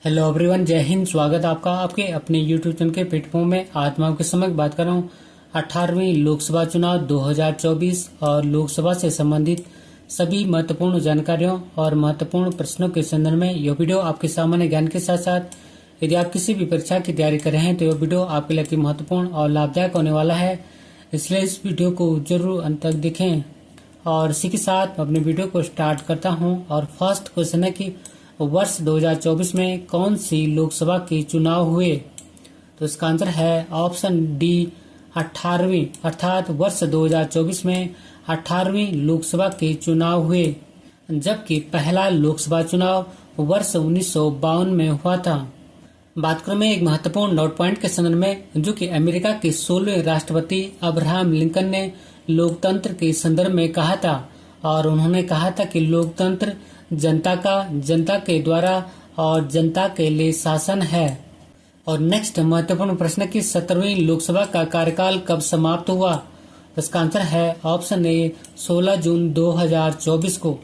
Hello everyone, जय हिंद। स्वागत है आपका आपके अपने यूट्यूब चैनल के प्लेटफॉर्म में। आज मैं आपके समक्ष बात कर रहा हूँ 18वीं लोकसभा चुनाव 2024 और लोकसभा से संबंधित सभी महत्वपूर्ण जानकारियों और महत्वपूर्ण प्रश्नों के संदर्भ में। यह वीडियो आपके सामान्य ज्ञान के साथ साथ यदि आप किसी भी परीक्षा की तैयारी कर रहे हैं तो यह वीडियो आपके लिए महत्वपूर्ण और लाभदायक होने वाला है, इसलिए इस वीडियो को जरूर अंत तक देखें। और इसी के साथ अपने वीडियो को स्टार्ट करता हूं। और फर्स्ट क्वेश्चन है कि वर्ष 2024 में कौन सी लोकसभा के चुनाव हुए? तो इसका आंसर है ऑप्शन डी 18वीं, अर्थात वर्ष 2024 में 18वीं लोकसभा के चुनाव हुए, जबकि पहला लोकसभा चुनाव वर्ष 1952 में हुआ था। बात करें एक महत्वपूर्ण नोट पॉइंट के संदर्भ में, जो कि अमेरिका के 16वें राष्ट्रपति अब्राहम लिंकन ने लोकतंत्र के संदर्भ में कहा था। और उन्होंने कहा था कि लोकतंत्र जनता का, जनता के द्वारा और जनता के लिए शासन है। और नेक्स्ट महत्वपूर्ण प्रश्न की 17वीं लोकसभा का कार्यकाल कब समाप्त हुआ? इसका आंसर है ऑप्शन ए 16 जून 2024 को,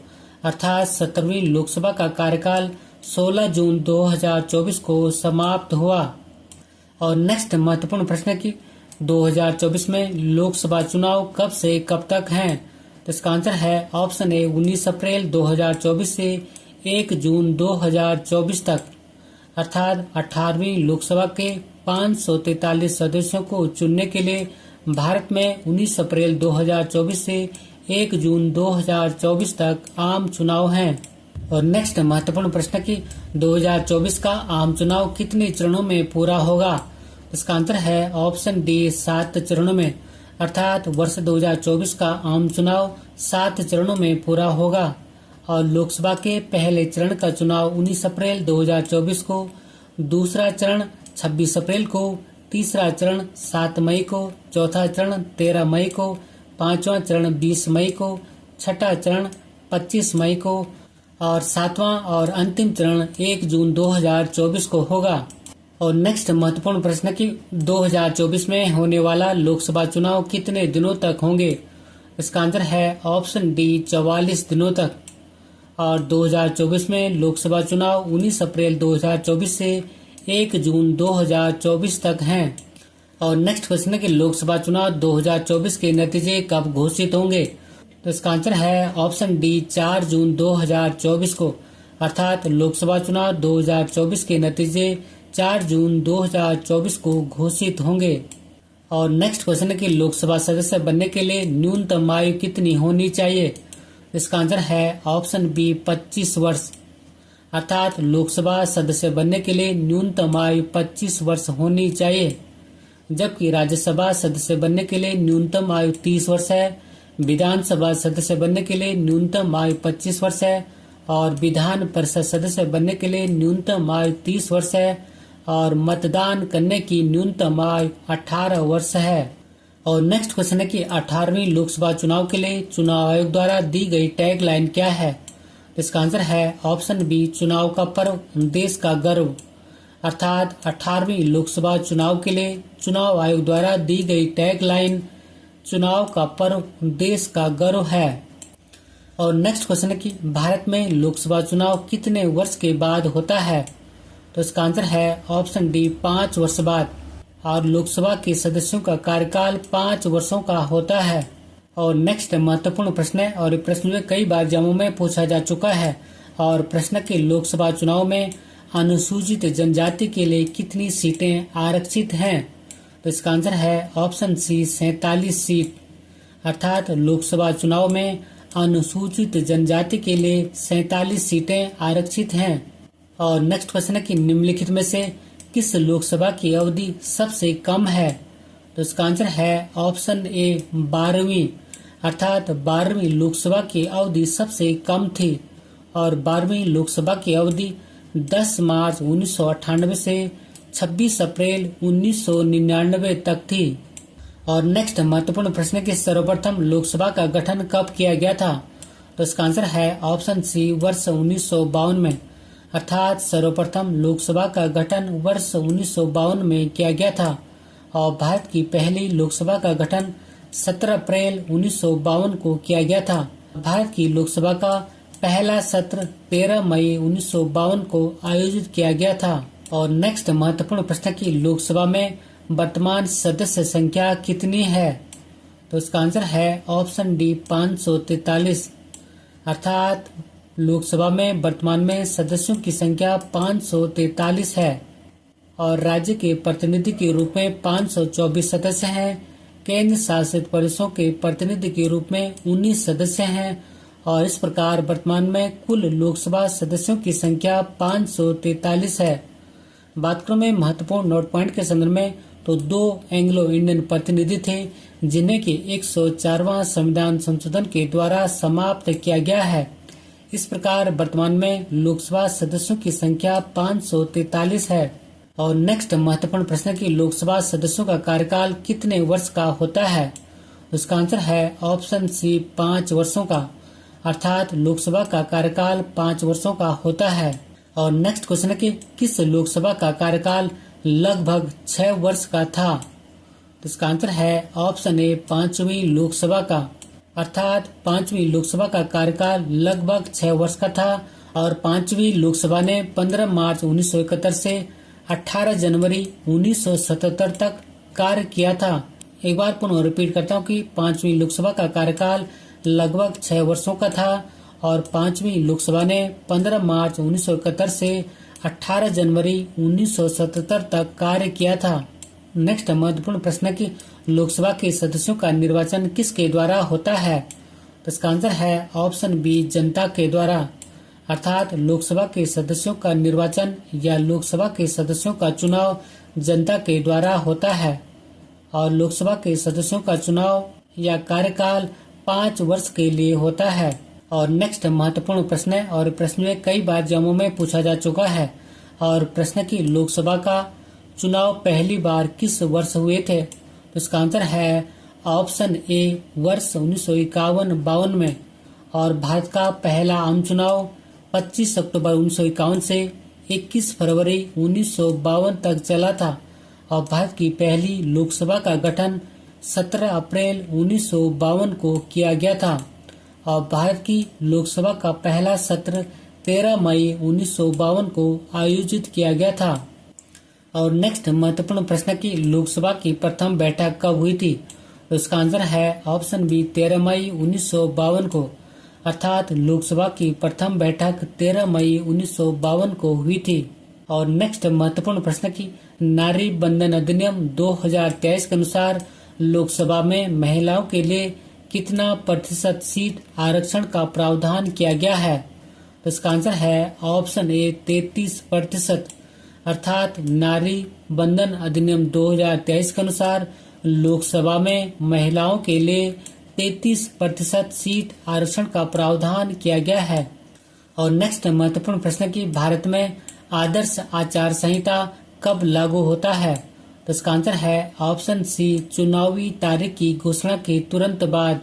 अर्थात 17वीं लोकसभा का कार्यकाल 16 जून 2024 को समाप्त हुआ। और नेक्स्ट महत्वपूर्ण प्रश्न की 2024 में लोकसभा चुनाव कब से कब तक हैं? तो इसका आंसर है ऑप्शन ए 19 अप्रैल 2024 से 1 जून 2024 तक, अर्थात 18वीं लोकसभा के 543 सदस्यों को चुनने के लिए भारत में 19 अप्रैल 2024 से 1 जून 2024 तक आम चुनाव हैं। और नेक्स्ट महत्वपूर्ण प्रश्न की 2024 का आम चुनाव कितने चरणों में पूरा होगा? इसका आंसर है ऑप्शन डी 7 चरणों में, अर्थात वर्ष 2024 का आम चुनाव 7 चरणों में पूरा होगा। और लोकसभा के पहले चरण का चुनाव 19 अप्रैल 2024 को, दूसरा चरण 26 अप्रैल को, तीसरा चरण 7 मई को, चौथा चरण 13 मई को, पांचवा चरण 20 मई को, छठा चरण 25 मई को और सातवां और अंतिम चरण 1 जून 2024 को होगा। और नेक्स्ट महत्वपूर्ण प्रश्न की 2024 में होने वाला लोकसभा चुनाव कितने दिनों तक होंगे? इसका आंसर है ऑप्शन डी 44 दिनों तक। और 2024 में लोकसभा चुनाव 19 अप्रैल 2024 से 1 जून 2024 तक हैं। और नेक्स्ट क्वेश्चन है कि लोकसभा चुनाव 2024 के नतीजे कब घोषित होंगे? तो इसका आंसर है ऑप्शन डी 4 जून 2024 को, अर्थात लोकसभा चुनाव 2024 के नतीजे 4 जून 2024 को घोषित होंगे। और नेक्स्ट क्वेश्चन है कि लोकसभा सदस्य बनने के लिए न्यूनतम आयु कितनी होनी चाहिए? इसका आंसर है ऑप्शन बी 25 वर्ष, अर्थात लोकसभा सदस्य बनने के लिए न्यूनतम आयु 25 वर्ष होनी चाहिए, जबकि राज्यसभा सदस्य बनने के लिए न्यूनतम आयु 30 वर्ष है, विधानसभा सदस्य बनने के लिए न्यूनतम आयु 25 वर्ष है और विधान परिषद सदस्य बनने के लिए न्यूनतम आयु 30 वर्ष है और मतदान करने की न्यूनतम आयु 18 वर्ष है। और नेक्स्ट क्वेश्चन है कि 18वीं लोकसभा चुनाव के लिए चुनाव आयोग द्वारा दी गई टैग लाइन क्या है? इसका आंसर है ऑप्शन बी चुनाव का पर्व देश का गर्व, अर्थात 18वीं लोकसभा चुनाव के लिए चुनाव आयोग द्वारा दी गई टैग लाइन चुनाव का पर्व देश का गर्व है। और नेक्स्ट क्वेश्चन है कि भारत में लोकसभा चुनाव कितने वर्ष के बाद होता है? तो इसका आंसर है ऑप्शन डी 5 वर्ष बाद। और लोकसभा के सदस्यों का कार्यकाल 5 वर्षों का होता है। और नेक्स्ट महत्वपूर्ण प्रश्न है, और प्रश्न में कई बार जम्मू में पूछा जा चुका है। और प्रश्न के लोकसभा चुनाव में अनुसूचित जनजाति के लिए कितनी सीटें आरक्षित हैं? तो इसका आंसर है ऑप्शन सी 47 सीट, अर्थात लोकसभा चुनाव में अनुसूचित जनजाति के लिए 47 सीटें आरक्षित हैं। और नेक्स्ट क्वेश्चन है कि निम्नलिखित में से किस लोकसभा की अवधि सबसे कम है? तो इसका आंसर है ऑप्शन ए 12वीं, अर्थात 12वीं लोकसभा की अवधि सबसे कम थी। और 12वीं लोकसभा की अवधि 10 मार्च 1998 से 26 अप्रैल 1999 तक थी। और नेक्स्ट महत्वपूर्ण प्रश्न के सर्वप्रथम लोकसभा का गठन कब किया गया था? तो इसका आंसर है ऑप्शन सी वर्ष 1952 में, अर्थात सर्वप्रथम लोकसभा का गठन वर्ष 1952 में किया गया था। और भारत की पहली लोकसभा का गठन 17 अप्रैल 1952 को किया गया था। भारत की लोकसभा का पहला सत्र 13 मई 1952 को आयोजित किया गया था। और नेक्स्ट महत्वपूर्ण प्रश्न की लोकसभा में वर्तमान सदस्य संख्या कितनी है? तो इसका आंसर है ऑप्शन डी 543। अर्थात लोकसभा में वर्तमान में सदस्यों की संख्या 543 है। और राज्य के प्रतिनिधि के रूप में 524 सदस्य हैं। केंद्र शासित प्रदेशों के प्रतिनिधि के रूप में 19 सदस्य हैं। और इस प्रकार वर्तमान में कुल लोकसभा सदस्यों की संख्या 543 है। बात करें में महत्वपूर्ण नोट पॉइंट के संदर्भ में, तो 2 एंग्लो इंडियन प्रतिनिधि थे जिन्हें कि 104वां संविधान संशोधन के द्वारा समाप्त किया गया है। इस प्रकार वर्तमान में लोकसभा सदस्यों की संख्या 543 है। और नेक्स्ट महत्वपूर्ण प्रश्न की लोकसभा सदस्यों का कार्यकाल कितने वर्ष का होता है? उसका आंसर है ऑप्शन सी 5 वर्षों का। अर्थात लोकसभा का कार्यकाल 5 वर्षों का होता है। और नेक्स्ट क्वेश्चन है कि किस लोकसभा का कार्यकाल लगभग 6 वर्ष का था? तो इसका आंसर है ऑप्शन ए 5वीं लोकसभा का। अर्थात 5वीं लोकसभा का कार्यकाल लगभग 6 वर्ष का था। और 5वीं लोकसभा ने 15 मार्च 1971 से 18 जनवरी 1977 तक कार्य किया था। एक बार पुनः रिपीट करता हूँ कि 5वीं लोकसभा का कार्यकाल लगभग 6 वर्षों का था। और 5वीं लोकसभा ने 15 मार्च 1971 से 18 जनवरी 1977 तक कार्य किया था। नेक्स्ट महत्वपूर्ण प्रश्न की लोकसभा के सदस्यों का निर्वाचन किसके द्वारा होता है? तो इसका आंसर है ऑप्शन बी जनता के द्वारा। अर्थात लोकसभा के सदस्यों का निर्वाचन या लोकसभा के सदस्यों का चुनाव जनता के द्वारा होता है। और लोकसभा के सदस्यों का चुनाव या कार्यकाल 5 वर्ष के लिए होता है। और नेक्स्ट महत्वपूर्ण प्रश्न है और प्रश्न में कई बार जम्मू में पूछा जा चुका है। और प्रश्न की लोकसभा का चुनाव पहली बार किस वर्ष हुए थे? तो इसका आंसर है ऑप्शन ए वर्ष 1951-52 में। और भारत का पहला आम चुनाव 25 अक्टूबर 1951 से 21 फरवरी 1952 तक चला था। और भारत की पहली लोकसभा का गठन 17 अप्रैल 1952 को किया गया था। और भारत की लोकसभा का पहला सत्र 13 मई 1952 को आयोजित किया गया था। और नेक्स्ट महत्वपूर्ण प्रश्न की लोकसभा की प्रथम बैठक कब हुई थी? तो इसका आंसर है ऑप्शन बी 13 मई 1952 को। अर्थात लोकसभा की प्रथम बैठक 13 मई 1952 को हुई थी। और नेक्स्ट महत्वपूर्ण प्रश्न की नारी बंधन अधिनियम 2023 के अनुसार लोकसभा में महिलाओं के लिए कितना प्रतिशत सीट आरक्षण का प्रावधान किया गया है? तो इसका आंसर है ऑप्शन ए 33%। अर्थात नारी बंधन अधिनियम 2023 के अनुसार लोकसभा में महिलाओं के लिए 33% सीट आरक्षण का प्रावधान किया गया है। और नेक्स्ट महत्वपूर्ण प्रश्न की भारत में आदर्श आचार संहिता कब लागू होता है? तो इसका आंसर है ऑप्शन सी चुनावी तारीख की घोषणा के तुरंत बाद।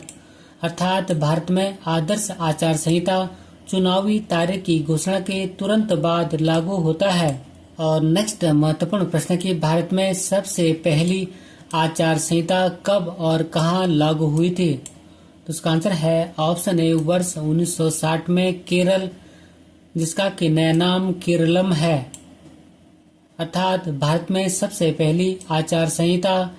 अर्थात भारत में आदर्श आचार संहिता चुनावी तारीख की घोषणा के तुरंत बाद लागू होता है। और नेक्स्ट महत्वपूर्ण प्रश्न की भारत में सबसे पहली आचार संहिता कब और कहां लागू हुई थी? तो इसका आंसर है ऑप्शन ए वर्ष 1960 में केरल, जिसका कि नया नाम केरलम है। अर्थात भारत में सबसे पहली आचार संहिता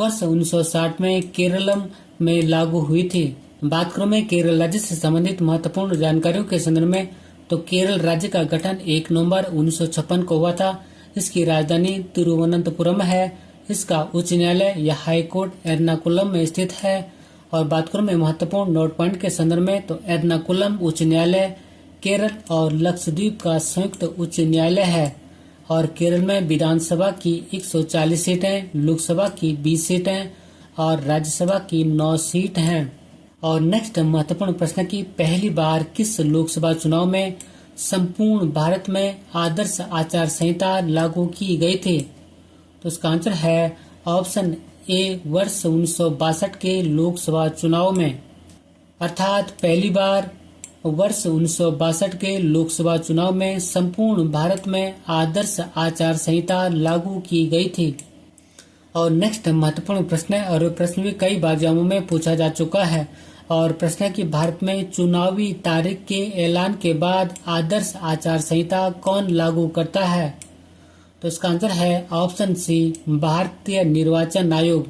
वर्ष 1960 में केरलम में लागू हुई थी। बात करूं मैं केरल राज्य से संबंधित महत्वपूर्ण जानकारियों के संदर्भ में, तो केरल राज्य का गठन 1 नवंबर 1956 को हुआ था। इसकी राजधानी तिरुवनंतपुरम है। इसका उच्च न्यायालय या हाई कोर्ट एर्नाकुलम में स्थित है। और बात करूं मैं महत्वपूर्ण नोट पॉइंट के संदर्भ में, तो एर्नाकुलम उच्च न्यायालय केरल और लक्षद्वीप का संयुक्त उच्च न्यायालय है। और केरल में विधानसभा की 140 सीटें, लोकसभा की 20 सीटें और राज्यसभा की 9 सीट हैं। और नेक्स्ट महत्वपूर्ण प्रश्न की पहली बार किस लोकसभा चुनाव में संपूर्ण भारत में आदर्श आचार संहिता लागू की गई थी? तो इसका आंसर है ऑप्शन ए वर्ष 1962 के लोकसभा चुनाव में। अर्थात पहली बार वर्ष 1962 के लोकसभा चुनाव में संपूर्ण भारत में आदर्श आचार संहिता लागू की गई थी। और नेक्स्ट महत्वपूर्ण प्रश्न है और प्रश्न भी कई बार एग्जामों में पूछा जा चुका है। और प्रश्न है कि भारत में चुनावी तारीख के ऐलान के बाद आदर्श आचार संहिता कौन लागू करता है? तो इसका आंसर है ऑप्शन सी, भारतीय निर्वाचन आयोग।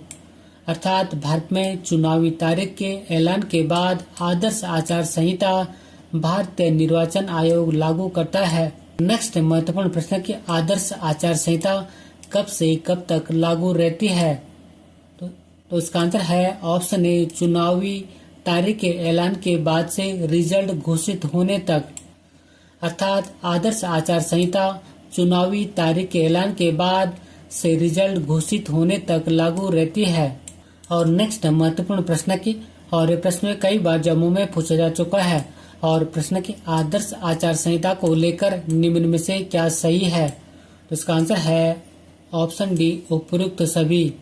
अर्थात भारत में चुनावी तारीख के ऐलान के बाद आदर्श आचार संहिता भारतीय निर्वाचन आयोग लागू करता है। नेक्स्ट महत्वपूर्ण प्रश्न की आदर्श आचार संहिता कब से कब तक लागू रहती है? तो इसका आंसर है ऑप्शन ए, चुनावी तारीख के ऐलान के बाद से रिजल्ट घोषित होने तक। अर्थात आदर्श आचार संहिता चुनावी तारीख के ऐलान के बाद से रिजल्ट घोषित होने तक लागू रहती है। और नेक्स्ट महत्वपूर्ण प्रश्न की, और ये प्रश्न कई बार जम्मू में पूछा जा चुका है। और प्रश्न की आदर्श आचार संहिता को लेकर निम्न में से क्या सही है? तो इसका आंसर है ऑप्शन डी, उपयुक्त सभी।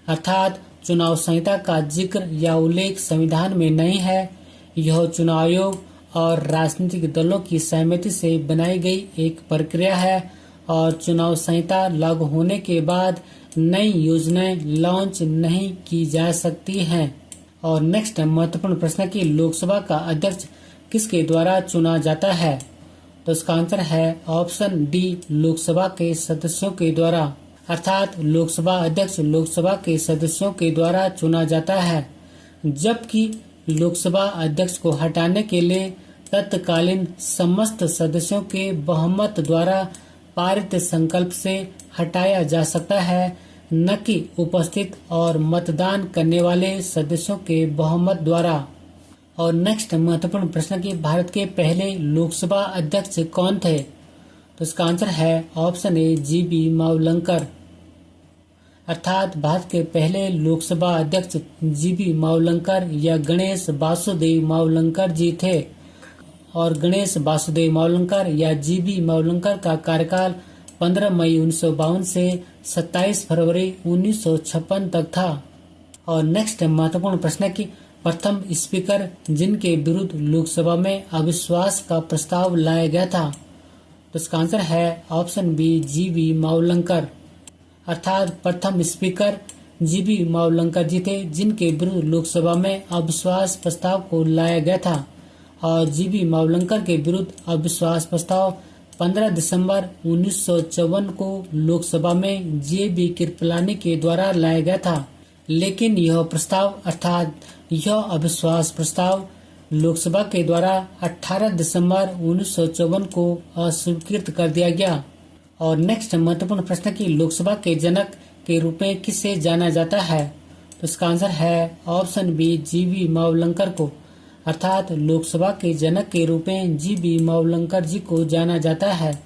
अर्थात चुनाव संहिता का जिक्र या उल्लेख संविधान में नहीं है। यह चुनाव आयोग और राजनीतिक दलों की सहमति से बनाई गई एक प्रक्रिया है और चुनाव संहिता लागू होने के बाद नई योजनाएं लॉन्च नहीं की जा सकती हैं। और नेक्स्ट महत्वपूर्ण प्रश्न की, लोकसभा का अध्यक्ष किसके द्वारा चुना जाता है? तो इसका आंसर है ऑप्शन डी, लोकसभा के सदस्यों के द्वारा। अर्थात लोकसभा अध्यक्ष लोकसभा के सदस्यों के द्वारा चुना जाता है, जबकि लोकसभा अध्यक्ष को हटाने के लिए तत्कालीन समस्त सदस्यों के बहुमत द्वारा पारित संकल्प से हटाया जा सकता है, न कि उपस्थित और मतदान करने वाले सदस्यों के बहुमत द्वारा। और नेक्स्ट महत्वपूर्ण प्रश्न की, भारत के पहले लोकसभा अध्यक्ष कौन थे? तो इसका आंसर है ऑप्शन ए, जीबी मावलंकर। अर्थात भारत के पहले लोकसभा अध्यक्ष जीबी मावलंकर या गणेश वासुदेव मावलंकर जी थे। और गणेश वासुदेव मावलंकर या जीबी मावलंकर का कार्यकाल 15 मई 1952 से 27 फरवरी 1956 तक था। और नेक्स्ट महत्वपूर्ण प्रश्न की, प्रथम स्पीकर जिनके विरुद्ध लोकसभा में अविश्वास का प्रस्ताव लाया गया था? तो इसका आंसर है ऑप्शन बी, जीबी मावलंकर। अर्थात प्रथम स्पीकर जीबी मावलंकर जी थे, जिनके विरुद्ध लोकसभा में अविश्वास प्रस्ताव को लाया गया था। और जीबी मावलंकर के विरुद्ध अविश्वास प्रस्ताव 15 दिसंबर 1954 को लोकसभा में जे.बी. कृपलानी के द्वारा लाया गया था। लेकिन यह प्रस्ताव अर्थात यह अविश्वास प्रस्ताव लोकसभा के द्वारा 18 दिसंबर 1954 को अस्वीकृत कर दिया गया। और नेक्स्ट महत्वपूर्ण प्रश्न की, लोकसभा के जनक के रूप में किसे जाना जाता है? तो इसका आंसर है ऑप्शन बी, जीबी मावलंकर को। अर्थात लोकसभा के जनक के रूप में जीबी मावलंकर जी को जाना जाता है।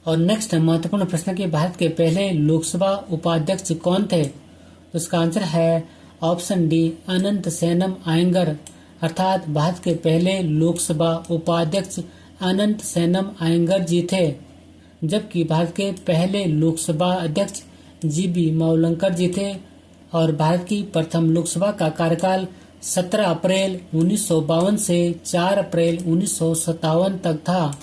और नेक्स्ट महत्वपूर्ण प्रश्न की, भारत के पहले लोकसभा उपाध्यक्ष कौन थे? तो इसका आंसर है ऑप्शन डी, अनंत सेनम आयंगर। अर्थात भारत के पहले लोकसभा उपाध्यक्ष अनंत सेनम आयंगर जी थे, जबकि भारत के पहले लोकसभा अध्यक्ष जीबी मावलंकर जी थे। और भारत की प्रथम लोकसभा का कार्यकाल 17 अप्रैल 1952 से 4 अप्रैल 1957 तक था।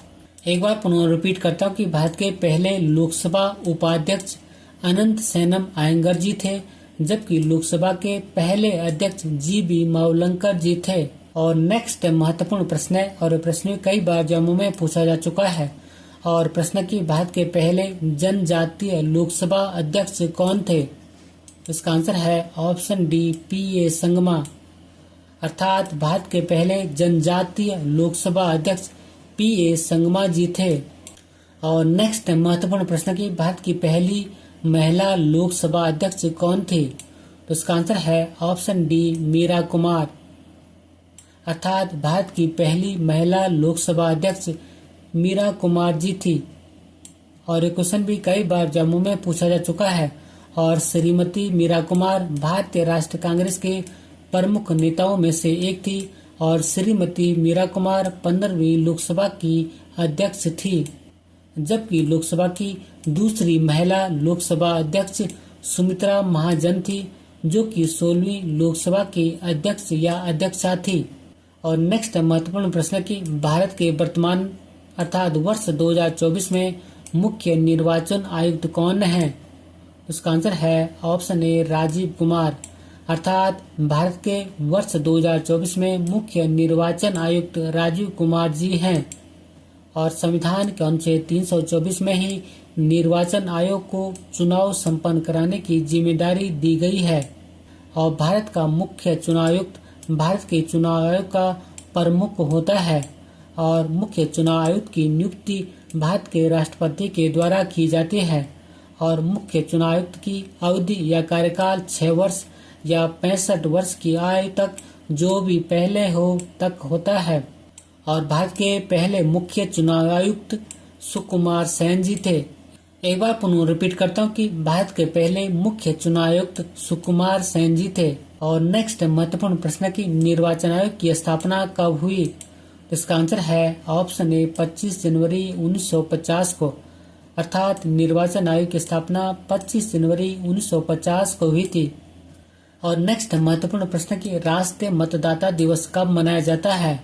एक बार पुनः रिपीट करता हूँ कि भारत के पहले लोकसभा उपाध्यक्ष अनंत सेनम आयंगर जी थे, जबकि लोकसभा के पहले अध्यक्ष जीबी मावलंकर जी थे। और नेक्स्ट महत्वपूर्ण प्रश्न है, और प्रश्न कई बार जम्मू में पूछा जा चुका है। और प्रश्न की, भारत के पहले जनजातीय लोकसभा अध्यक्ष कौन थे? इसका आंसर है ऑप्शन डी, पी.ए. संगमा। अर्थात भारत के पहले जनजातीय लोकसभा अध्यक्ष पी.ए. संगमा जी थे। और नेक्स्ट महत्वपूर्ण प्रश्न की, भारत की पहली महिला लोकसभा अध्यक्ष कौन थी? तो इसका आंसर है ऑप्शन डी, मीरा कुमार। अर्थात भारत की पहली महिला लोकसभा अध्यक्ष मीरा कुमार जी थी। और ये क्वेश्चन भी कई बार जम्मू में पूछा जा चुका है। और श्रीमती मीरा कुमार भारतीय राष्ट्रीय कांग्रेस के प्रमुख नेताओं में से एक थी। और श्रीमती मीरा कुमार 15वीं लोकसभा की अध्यक्ष थी, जबकि लोकसभा की दूसरी महिला लोकसभा अध्यक्ष सुमित्रा महाजन थी, जो कि 16वीं लोकसभा की अध्यक्ष या अध्यक्षा थी। और नेक्स्ट महत्वपूर्ण प्रश्न की, भारत के वर्तमान अर्थात वर्ष 2024 में मुख्य निर्वाचन आयुक्त कौन है? उसका आंसर है ऑप्शन ए, राजीव कुमार। अर्थात भारत के वर्ष 2024 में मुख्य निर्वाचन आयुक्त राजीव कुमार जी हैं और संविधान के अनुच्छेद 324 में ही निर्वाचन आयोग को चुनाव संपन्न कराने की जिम्मेदारी दी गई है और भारत का मुख्य चुनाव आयुक्त भारत के चुनाव आयोग का प्रमुख होता है और मुख्य चुनाव आयुक्त की नियुक्ति भारत के राष्ट्रपति के द्वारा की जाती है और मुख्य चुनाव आयुक्त की अवधि या कार्यकाल 6 वर्ष या 65 वर्ष की आयु तक जो भी पहले हो तक होता है और भारत के पहले मुख्य चुनाव आयुक्त सुकुमार सेन जी थे। एक बार पुनः रिपीट करता हूँ कि भारत के पहले मुख्य चुनाव आयुक्त सुकुमार सेन जी थे। और नेक्स्ट महत्वपूर्ण प्रश्न की निर्वाचन आयोग की स्थापना कब हुई? इसका आंसर है ऑप्शन ए 25 जनवरी 1950 को, अर्थात निर्वाचन आयोग की स्थापना 25 जनवरी 1950 को हुई थी। और नेक्स्ट महत्वपूर्ण प्रश्न की राष्ट्रीय मतदाता दिवस कब मनाया जाता है?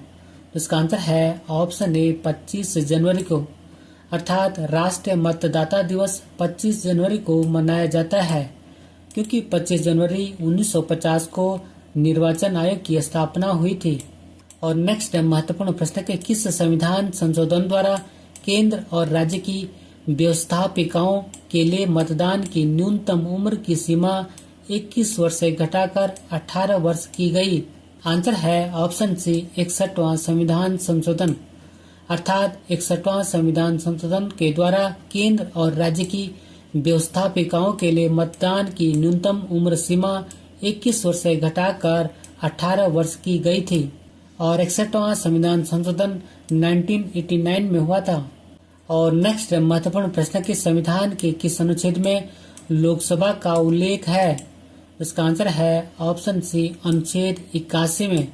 इसका आंसर है ऑप्शन ए 25 जनवरी को, अर्थात राष्ट्रीय मतदाता दिवस 25 जनवरी को मनाया जाता है क्योंकि 25 जनवरी 1950 को निर्वाचन आयोग की स्थापना हुई थी। और नेक्स्ट महत्वपूर्ण प्रश्न के किस संविधान संशोधन द्वारा केंद्र और राज्य की व्यवस्थापिकाओं के लिए मतदान की न्यूनतम उम्र की सीमा 21 वर्ष से घटाकर 18 वर्ष की गई? आंसर है ऑप्शन सी 61वां संविधान संशोधन, अर्थात 61वां संविधान संशोधन के द्वारा केंद्र और राज्य की व्यवस्थापिकाओं के लिए मतदान की न्यूनतम उम्र सीमा 21 वर्ष से घटाकर 18 वर्ष की गई थी और 61वां संविधान संशोधन 1989 में हुआ था। और नेक्स्ट महत्वपूर्ण प्रश्न के संविधान के किस अनुच्छेद में लोकसभा का उल्लेख है? इसका आंसर है ऑप्शन सी अनुच्छेद 81 में,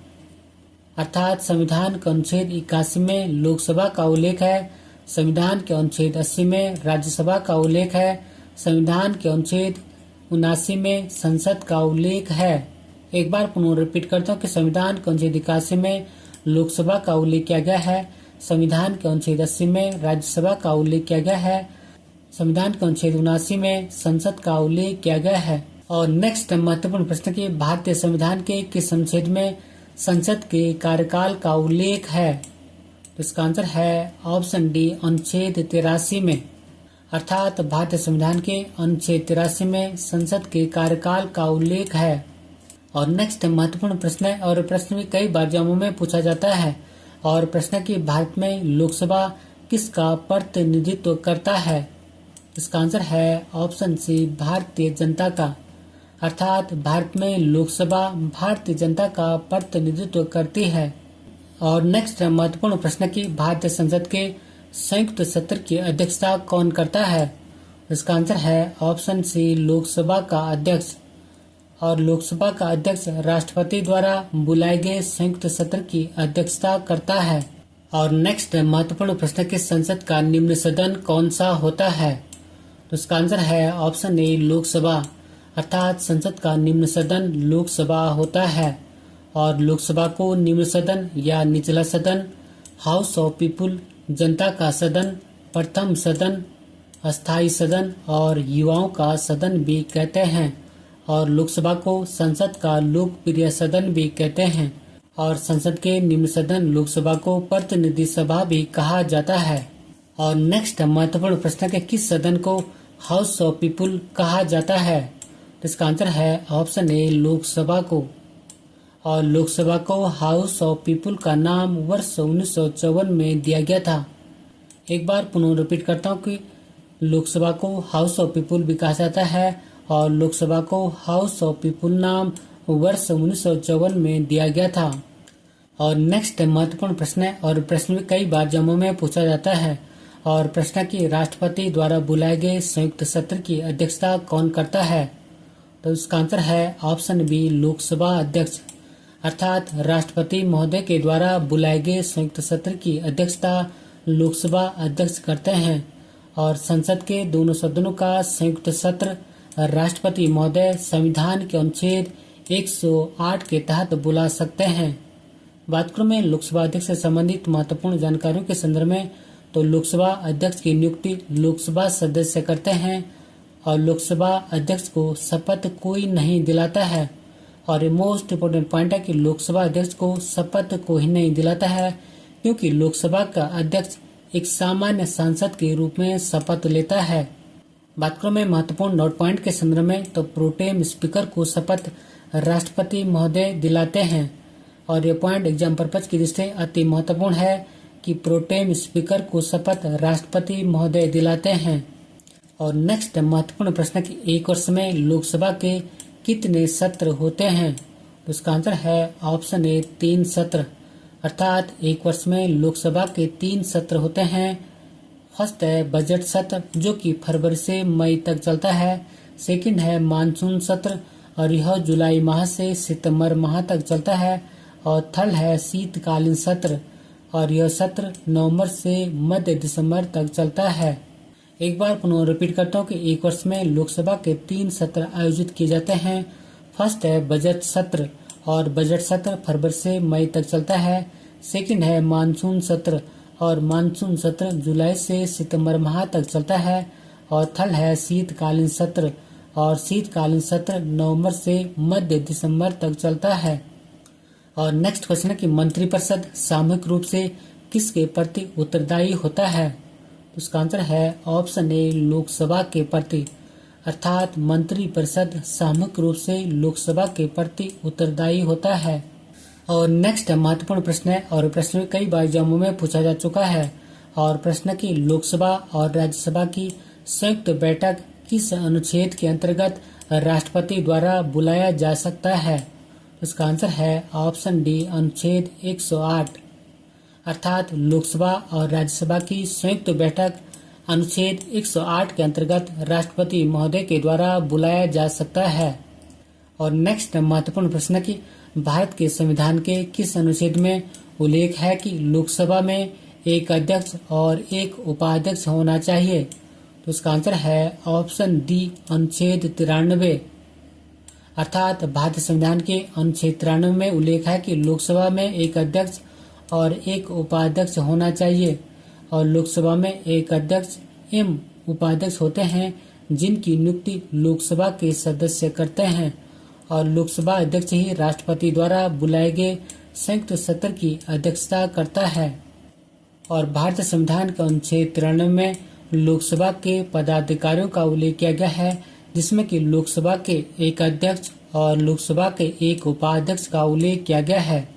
अर्थात संविधान के अनुच्छेद 81 में लोकसभा का उल्लेख है, संविधान के अनुच्छेद 80 में राज्यसभा का उल्लेख है, संविधान के अनुच्छेद 79 में संसद का उल्लेख है। एक बार पुनः रिपीट करता हूँ कि संविधान के अनुच्छेद 81 में लोकसभा का उल्लेख किया गया है, संविधान के अनुच्छेद 80 में राज्यसभा का उल्लेख किया गया है, संविधान के अनुच्छेद 79 में संसद का उल्लेख किया गया है। और नेक्स्ट महत्वपूर्ण प्रश्न की भारतीय संविधान के किस अनुच्छेद में संसद के कार्यकाल का उल्लेख है? तो इसका आंसर है ऑप्शन डी अनुच्छेद 83 में, अर्थात भारतीय संविधान के अनुच्छेद 83 में संसद के कार्यकाल का उल्लेख है। और नेक्स्ट महत्वपूर्ण प्रश्न है और प्रश्न भी कई बार एग्जामों में पूछा जाता है और प्रश्न की भारत में लोकसभा किसका प्रतिनिधित्व करता है? इसका आंसर है ऑप्शन सी भारतीय जनता का, अर्थात भारत में लोकसभा भारतीय जनता का प्रतिनिधित्व करती है। और नेक्स्ट महत्वपूर्ण प्रश्न की भारतीय संसद के संयुक्त सत्र की अध्यक्षता कौन करता है? इसका आंसर है ऑप्शन सी लोकसभा का अध्यक्ष और लोकसभा का अध्यक्ष राष्ट्रपति द्वारा बुलाए गए संयुक्त सत्र की अध्यक्षता करता है। और नेक्स्ट महत्वपूर्ण प्रश्न के संसद का निम्न सदन कौन सा होता है? तो इसका आंसर है ऑप्शन ए लोकसभा, अर्थात संसद का निम्न सदन लोकसभा होता है और लोकसभा को निम्न सदन या निचला सदन, हाउस ऑफ पीपुल, जनता का सदन, प्रथम सदन, अस्थायी सदन और युवाओं का सदन भी कहते हैं और लोकसभा को संसद का लोकप्रिय सदन भी कहते हैं और संसद के निम्न सदन लोकसभा को प्रतिनिधि सभा भी कहा जाता है। और नेक्स्ट महत्वपूर्ण प्रश्न के किस सदन को हाउस ऑफ पीपुल कहा जाता है? इसका आंसर है ऑप्शन ए लोकसभा को और लोकसभा को हाउस ऑफ पीपुल का नाम वर्ष 1954 में दिया गया था। एक बार पुनः रिपीट करता हूँ कि लोकसभा को हाउस ऑफ पीपुल भी कहा जाता है और लोकसभा को हाउस ऑफ पीपुल नाम वर्ष 1954 में दिया गया था। और नेक्स्ट महत्वपूर्ण प्रश्न है और प्रश्न भी कई बार जम्मू में पूछा जाता है और प्रश्न की राष्ट्रपति द्वारा बुलाए गए संयुक्त सत्र की अध्यक्षता कौन करता है? तो इसका आंसर है ऑप्शन बी लोकसभा अध्यक्ष, अर्थात राष्ट्रपति महोदय के द्वारा बुलाए गए संयुक्त सत्र की अध्यक्षता लोकसभा अध्यक्ष करते हैं और संसद के दोनों सदनों का संयुक्त सत्र राष्ट्रपति महोदय संविधान के अनुच्छेद 108 के तहत बुला सकते हैं। बात करूं मैं लोकसभा अध्यक्ष से संबंधित महत्वपूर्ण जानकारियों के संदर्भ में, तो लोकसभा अध्यक्ष की नियुक्ति लोकसभा सदस्य करते हैं और लोकसभा अध्यक्ष को शपथ कोई नहीं दिलाता है और ये मोस्ट इम्पोर्टेंट पॉइंट है कि लोकसभा अध्यक्ष को शपथ को ही नहीं दिलाता है, क्योंकि लोकसभा का अध्यक्ष एक सामान्य सांसद के रूप में शपथ लेता है। बात करूं मैं महत्वपूर्ण नोट पॉइंट के संदर्भ में, तो प्रोटेम स्पीकर को शपथ राष्ट्रपति महोदय दिलाते हैं, और ये पॉइंट एग्जाम पर्पज की दृष्टि से अति महत्वपूर्ण है कि प्रोटेम स्पीकर को शपथ राष्ट्रपति महोदय दिलाते हैं। और नेक्स्ट महत्वपूर्ण प्रश्न कि एक वर्ष में लोकसभा के कितने सत्र होते हैं? तो इसका आंसर है ऑप्शन ए 3 सत्र, अर्थात एक वर्ष में लोकसभा के 3 सत्र होते हैं। फर्स्ट है बजट सत्र, जो कि फरवरी से मई तक चलता है। सेकंड है मानसून सत्र, और यह जुलाई माह से सितंबर माह तक चलता है। और थर्ड है शीतकालीन सत्र, और यह सत्र नवंबर से मध्य दिसंबर तक चलता है। एक बार पुनः रिपीट करता हूँ कि एक वर्ष में लोकसभा के 3 सत्र आयोजित किए जाते हैं। फर्स्ट है बजट सत्र, और बजट सत्र फरवरी से मई तक चलता है। सेकंड है मानसून सत्र, और मानसून सत्र जुलाई से सितंबर माह तक चलता है। और थर्ड है शीतकालीन सत्र, और शीतकालीन सत्र नवंबर से मध्य दिसंबर तक चलता है। और नेक्स्ट क्वेश्चन है कि मंत्रिपरिषद सामूहिक रूप से किसके प्रति उत्तरदायी होता है? तो इसका आंसर है ऑप्शन ए लोकसभा के प्रति, अर्थात मंत्रिपरिषद सामूहिक रूप से लोकसभा के प्रति उत्तरदायी होता है। और नेक्स्ट महत्वपूर्ण प्रश्न है, और प्रश्न कई बार एग्जामों में पूछा जा चुका है। और प्रश्न की लोकसभा और राज्यसभा की संयुक्त बैठक किस अनुच्छेद के अंतर्गत राष्ट्रपति द्वारा बुलाया जा सकता है? इसका आंसर है ऑप्शन डी अनुच्छेद 108, अर्थात लोकसभा और राज्यसभा की संयुक्त बैठक अनुच्छेद 108 के अंतर्गत राष्ट्रपति महोदय के द्वारा बुलाया जा सकता है। और नेक्स्ट महत्वपूर्ण प्रश्न की भारत के संविधान के किस अनुच्छेद में उल्लेख है कि लोकसभा में एक अध्यक्ष और एक उपाध्यक्ष होना चाहिए? तो इसका आंसर है ऑप्शन डी अनुच्छेद 93, अर्थात भारतीय संविधान के अनुच्छेद 93 में उल्लेख है कि लोकसभा में एक अध्यक्ष और एक उपाध्यक्ष होना चाहिए। और लोकसभा में एक अध्यक्ष एवं उपाध्यक्ष होते हैं, जिनकी नियुक्ति लोकसभा के सदस्य करते हैं। और लोकसभा अध्यक्ष ही राष्ट्रपति द्वारा बुलाए गए संयुक्त सत्र की अध्यक्षता करता है। और भारतीय संविधान के अनुच्छेद 93 में लोकसभा के पदाधिकारियों का उल्लेख किया गया है, जिसमें कि लोकसभा के एक अध्यक्ष और लोकसभा के एक उपाध्यक्ष का उल्लेख किया गया है।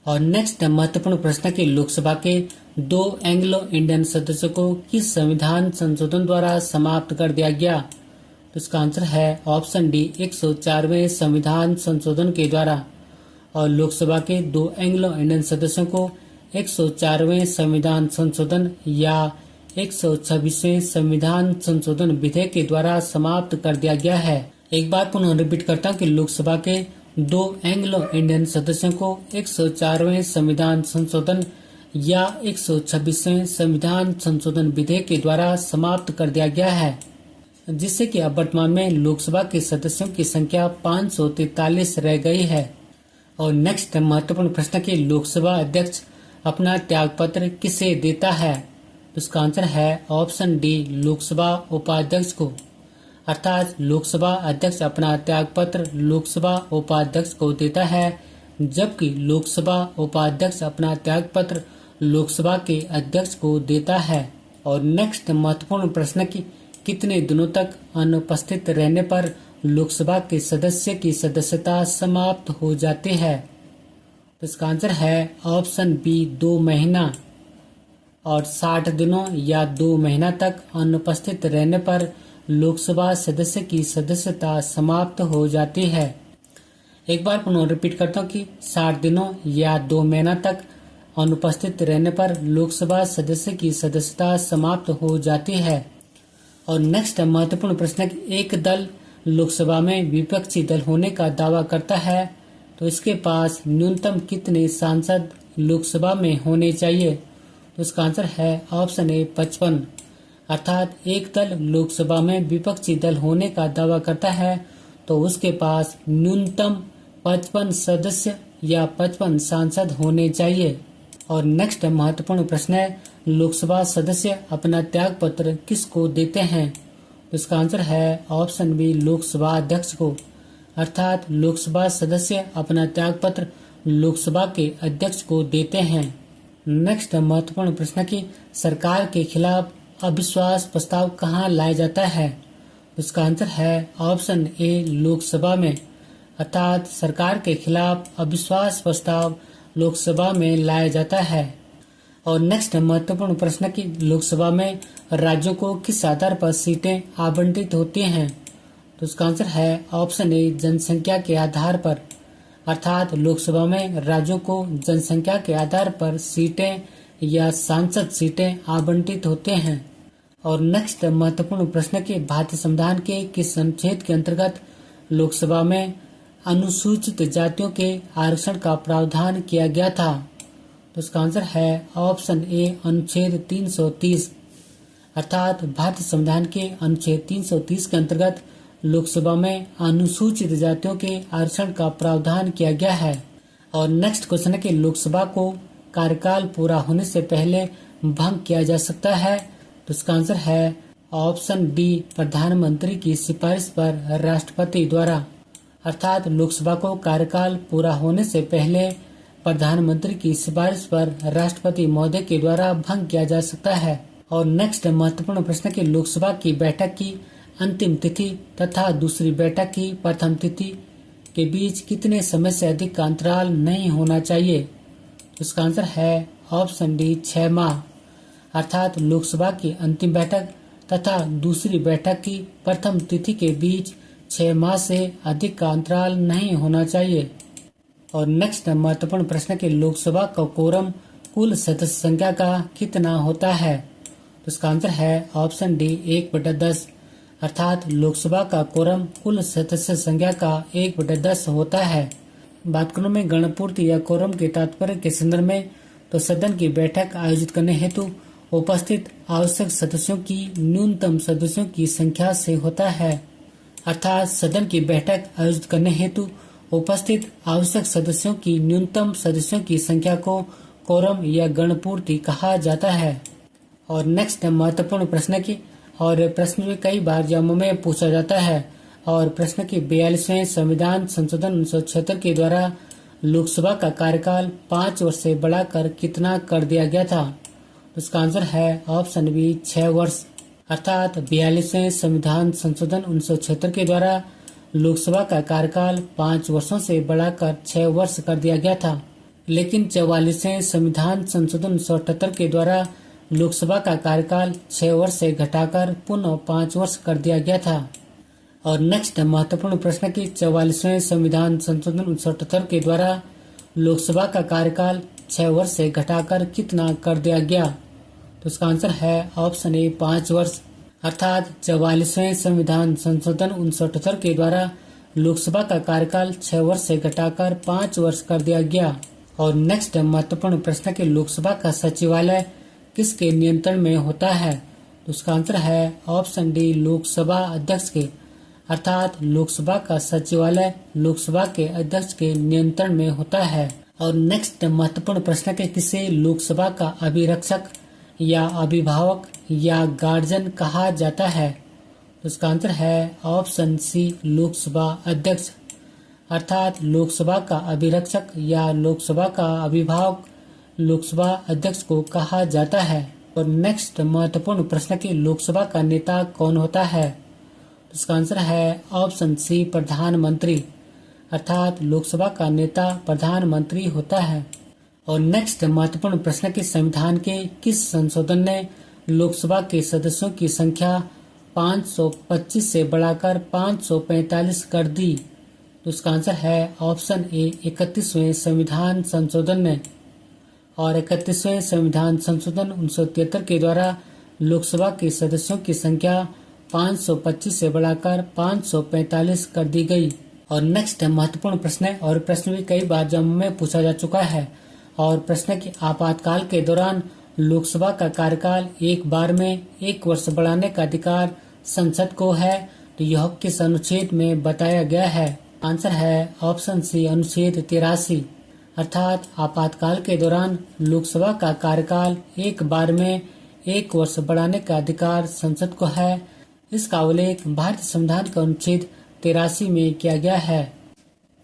और नेक्स्ट महत्वपूर्ण प्रश्न की लोकसभा के 2 एंग्लो इंडियन सदस्यों को किस संविधान संशोधन द्वारा समाप्त कर दिया गया? तो इसका आंसर है ऑप्शन डी 104वें संविधान संशोधन के द्वारा। और लोकसभा के 2 एंग्लो इंडियन सदस्यों को 104वें संविधान संशोधन या 126वें संविधान संशोधन विधेयक के द्वारा समाप्त कर दिया गया है। एक बार पुनः रिपीट करता हूँ कि लोकसभा के 2 एंग्लो इंडियन सदस्यों को 104वें संविधान संशोधन या 126वें संविधान संशोधन विधेयक के द्वारा समाप्त कर दिया गया है, जिससे कि अब वर्तमान में लोकसभा के सदस्यों की संख्या 543 रह गई है। और नेक्स्ट महत्वपूर्ण प्रश्न की लोकसभा अध्यक्ष अपना त्यागपत्र किसे देता है? तो इसका आंसर है ऑप्शन डी लोकसभा उपाध्यक्ष को, अर्थात लोकसभा अध्यक्ष अपना त्यागपत्र लोकसभा उपाध्यक्ष को देता है, जबकि लोकसभा उपाध्यक्ष अपना त्यागपत्र लोकसभा के अध्यक्ष को देता है। और नेक्स्ट महत्वपूर्ण प्रश्न की कितने दिनों तक अनुपस्थित रहने पर लोकसभा के सदस्य की सदस्यता समाप्त हो जाती है? तो इसका आंसर है ऑप्शन बी 2 महीना। और 60 दिनों या 2 महीना तक अनुपस्थित रहने पर लोकसभा सदस्य की सदस्यता समाप्त हो जाती है। एक बार पुनः रिपीट करता हूँ कि 60 दिनों या 2 महीना तक अनुपस्थित रहने पर लोकसभा सदस्य की सदस्यता समाप्त हो जाती है। और नेक्स्ट महत्वपूर्ण प्रश्न है कि एक दल लोकसभा में विपक्षी दल होने का दावा करता है, तो इसके पास न्यूनतम कितने सांसद लोकसभा में होने चाहिए? तो इसका आंसर है ऑप्शन ए 55, अर्थात एक दल लोकसभा में विपक्षी दल होने का दावा करता है तो उसके पास न्यूनतम 55 सदस्य या 55 सांसद होने चाहिए। और नेक्स्ट महत्वपूर्ण प्रश्न है लोकसभा सदस्य अपना त्याग पत्र किसको देते हैं? तो इसका आंसर है ऑप्शन बी लोकसभा अध्यक्ष को, अर्थात लोकसभा सदस्य अपना त्यागपत्र लोकसभा के अध्यक्ष को देते हैं। नेक्स्ट महत्वपूर्ण प्रश्न की सरकार के खिलाफ अविश्वास प्रस्ताव कहाँ लाया जाता है? उसका आंसर है ऑप्शन ए लोकसभा में, अर्थात सरकार के खिलाफ अविश्वास प्रस्ताव लोकसभा में लाया जाता है। और नेक्स्ट महत्वपूर्ण प्रश्न की लोकसभा में राज्यों को किस आधार पर सीटें आवंटित होती हैं? तो उसका आंसर है ऑप्शन ए जनसंख्या के आधार पर, अर्थात लोकसभा में राज्यों को जनसंख्या के आधार पर सीटें या सांसद सीटें आवंटित होते हैं। और नेक्स्ट महत्वपूर्ण प्रश्न के भारतीय संविधान के किस अनुच्छेद के अंतर्गत लोकसभा में अनुसूचित जातियों के आरक्षण का प्रावधान किया गया था? तो उसका आंसर है ऑप्शन ए अनुच्छेद 330, अर्थात भारतीय संविधान के अनुच्छेद 330 के अंतर्गत लोकसभा में अनुसूचित जातियों के आरक्षण का प्रावधान किया गया है। और नेक्स्ट क्वेश्चन है कि लोकसभा को कार्यकाल पूरा होने से पहले भंग किया जा सकता है? तो इसका आंसर है ऑप्शन डी प्रधानमंत्री की सिफारिश पर राष्ट्रपति द्वारा, अर्थात लोकसभा को कार्यकाल पूरा होने से पहले प्रधानमंत्री की सिफारिश पर राष्ट्रपति महोदय के द्वारा भंग किया जा सकता है। और नेक्स्ट महत्वपूर्ण प्रश्न की लोकसभा की बैठक की अंतिम तिथि तथा दूसरी बैठक की प्रथम तिथि के बीच कितने समय से अधिक का अंतराल नहीं होना चाहिए? उसका आंसर है ऑप्शन डी 6 माह, अर्थात लोकसभा की अंतिम बैठक तथा दूसरी बैठक की प्रथम तिथि के बीच 6 माह से अधिक का अंतराल नहीं होना चाहिए। और नेक्स्ट महत्वपूर्ण प्रश्न के लोकसभा का कोरम कुल सदस्य संख्या का कितना होता है? तो इसका आंसर है ऑप्शन डी 1/10, अर्थात लोकसभा का कोरम कुल सदस्य संख्या का 1/10 होता है। बात करूं मैं गणपूर्ति या कोरम के तात्पर्य के संदर्भ में, तो सदन की बैठक आयोजित करने हेतु उपस्थित आवश्यक सदस्यों की न्यूनतम सदस्यों की संख्या से होता है, अर्थात सदन की बैठक आयोजित करने हेतु उपस्थित आवश्यक सदस्यों की न्यूनतम सदस्यों की संख्या को कोरम या गणपूर्ति कहा जाता है। और नेक्स्ट महत्वपूर्ण प्रश्न की और प्रश्न में कई बार जम्मू में पूछा जाता है। और प्रश्न की 42वें संविधान संशोधन 1976 के द्वारा लोकसभा का कार्यकाल 5 वर्ष से बढ़ाकर कितना कर दिया गया था? उसका आंसर है ऑप्शन बी 6 वर्ष, अर्थात 42वें संविधान संशोधन 1976 के द्वारा लोकसभा का कार्यकाल 5 वर्षों से बढ़ाकर 6 वर्ष कर दिया गया था। लेकिन 44वें संविधान संशोधन 1978 के द्वारा लोकसभा का कार्यकाल 6 वर्ष से घटाकर पुनः 5 वर्ष कर दिया गया था। और नेक्स्ट महत्वपूर्ण प्रश्न की 44वें संविधान संशोधन 1978 के द्वारा लोकसभा का कार्यकाल 6 वर्ष से घटाकर कितना कर दिया गया? तो उसका आंसर है ऑप्शन ए 5 वर्ष, अर्थात 44वें संविधान संशोधन 1978 के द्वारा लोकसभा का कार्यकाल 6 वर्ष से घटाकर 5 वर्ष कर दिया गया। और नेक्स्ट महत्वपूर्ण प्रश्न के लोकसभा का सचिवालय किसके नियंत्रण में होता है? तो उसका आंसर है ऑप्शन डी लोकसभा अध्यक्ष के, अर्थात लोकसभा का सचिवालय लोकसभा के अध्यक्ष के नियंत्रण में होता है। और नेक्स्ट महत्वपूर्ण प्रश्न के किसे लोकसभा का अभिरक्षक या अभिभावक या गार्जियन कहा जाता है? तो उसका आंसर है ऑप्शन सी लोकसभा अध्यक्ष, अर्थात लोकसभा का अभिरक्षक या लोकसभा का अभिभावक लोकसभा अध्यक्ष को कहा जाता है। और नेक्स्ट महत्वपूर्ण प्रश्न की लोकसभा का नेता कौन होता है? इसका आंसर है ऑप्शन सी प्रधानमंत्री, अर्थात लोकसभा का नेता प्रधानमंत्री होता है। और नेक्स्ट महत्वपूर्ण प्रश्न के संविधान के किस संशोधन ने लोकसभा के सदस्यों की संख्या 525 से बढ़ाकर 545 कर दी? तो उसका आंसर है ऑप्शन ए 31वें संविधान संशोधन ने। और 31वें संविधान संशोधन 1973 के द्वारा लोकसभा के सदस्यों की संख्या 525 से बढ़ाकर 545 कर दी गई। और नेक्स्ट महत्वपूर्ण प्रश्न है और प्रश्न भी कई बार जम्मू में पूछा जा चुका है। और प्रश्न की आपातकाल के दौरान लोकसभा का कार्यकाल एक बार में 1 वर्ष बढ़ाने का अधिकार संसद को है, तो यह किस अनुच्छेद में बताया गया है? आंसर है ऑप्शन सी अनुच्छेद 83, अर्थात आपातकाल के दौरान लोकसभा का कार्यकाल एक बार में 1 वर्ष बढ़ाने का अधिकार संसद को है। इसका उल्लेख भारतीय संविधान का अनुच्छेद 1983 में किया गया है।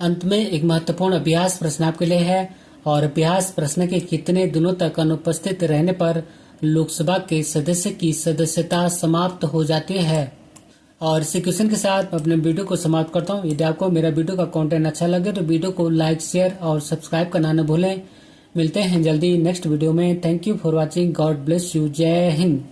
अंत में एक महत्वपूर्ण अभ्यास प्रश्न आपके लिए है और अभ्यास प्रश्न के कितने दिनों तक अनुपस्थित रहने पर लोकसभा के सदस्य की सदस्यता समाप्त हो जाती है। और इसी क्वेश्चन के साथ मैं अपने वीडियो को समाप्त करता हूँ। यदि आपको मेरा वीडियो का कंटेंट अच्छा लगे तो वीडियो को लाइक, शेयर और सब्सक्राइब करना न भूलें। मिलते हैं जल्दी नेक्स्ट वीडियो में। Thank you for watching. God bless you. जय हिंद।